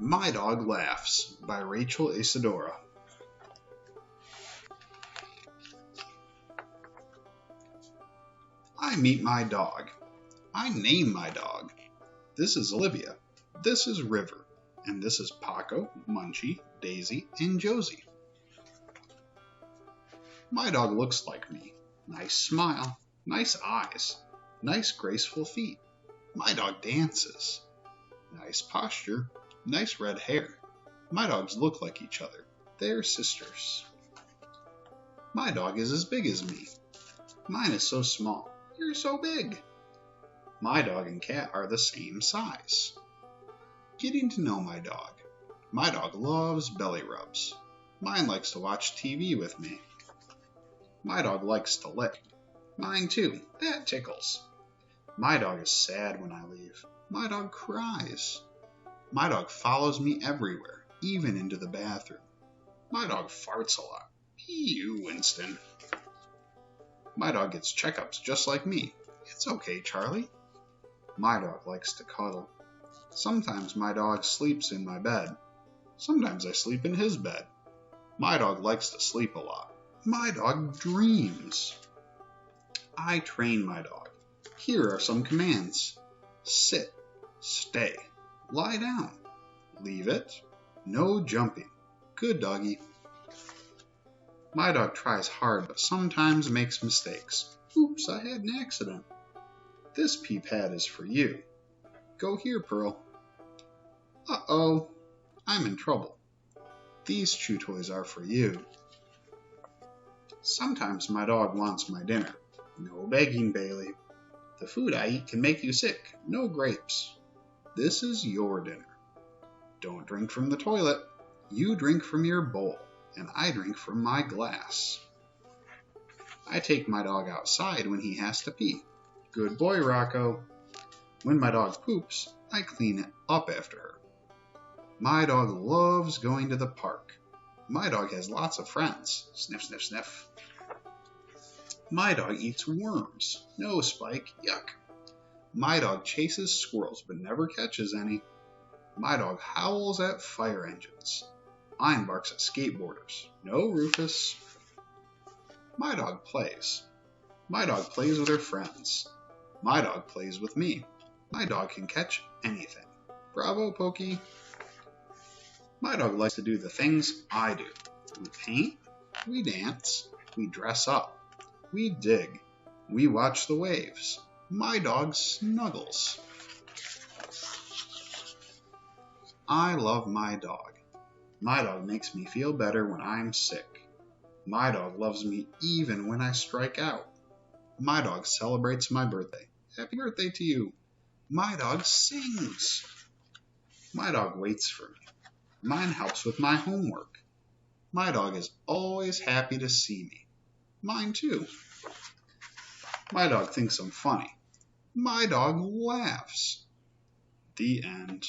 My Dog Laughs by Rachel Isadora. I meet my dog. I name my dog. This is Olivia. This is River. And this is Paco, Munchie, Daisy, and Josie. My dog looks like me. Nice smile, nice eyes, nice graceful feet. My dog dances. Nice posture, nice red hair. My dogs look like each other. They're sisters. My dog is as big as me. Mine is so small. You're so big. My dog and cat are the same size. Getting to know my dog. My dog loves belly rubs. Mine likes to watch TV with me. My dog likes to lick. Mine too. That tickles. My dog is sad when I leave. My dog cries. My dog follows me everywhere, even into the bathroom. My dog farts a lot. You, Winston. My dog gets checkups just like me. It's okay, Charlie. My dog likes to cuddle. Sometimes my dog sleeps in my bed. Sometimes I sleep in his bed. My dog likes to sleep a lot. My dog dreams. I train my dog. Here are some commands. Sit, stay, lie down, leave it, no jumping. Good doggy. My dog tries hard but sometimes makes mistakes. Oops, I had an accident. This pee pad is for you. Go here, Pearl. Uh-oh, I'm in trouble. These chew toys are for you. Sometimes my dog wants my dinner. No begging, Bailey. The food I eat can make you sick. No grapes. This is your dinner. Don't drink from the toilet. You drink from your bowl, and I drink from my glass. I take my dog outside when he has to pee. Good boy, Rocco. When my dog poops, I clean it up after her. My dog loves going to the park. My dog has lots of friends. Sniff, sniff, sniff. My dog eats worms. No, Spike. Yuck. My dog chases squirrels but never catches any. My dog howls at fire engines. Mine barks at skateboarders. No, Rufus. My dog plays. My dog plays with her friends. My dog plays with me. My dog can catch anything. Bravo, Pokey. My dog likes to do the things I do. We paint, we dance, we dress up, we dig, we watch the waves. My dog snuggles. I love my dog. My dog makes me feel better when I'm sick. My dog loves me even when I strike out. My dog celebrates my birthday. Happy birthday to you. My dog sings. My dog waits for me. Mine helps with my homework. My dog is always happy to see me. Mine too. My dog thinks I'm funny. My dog laughs. The end.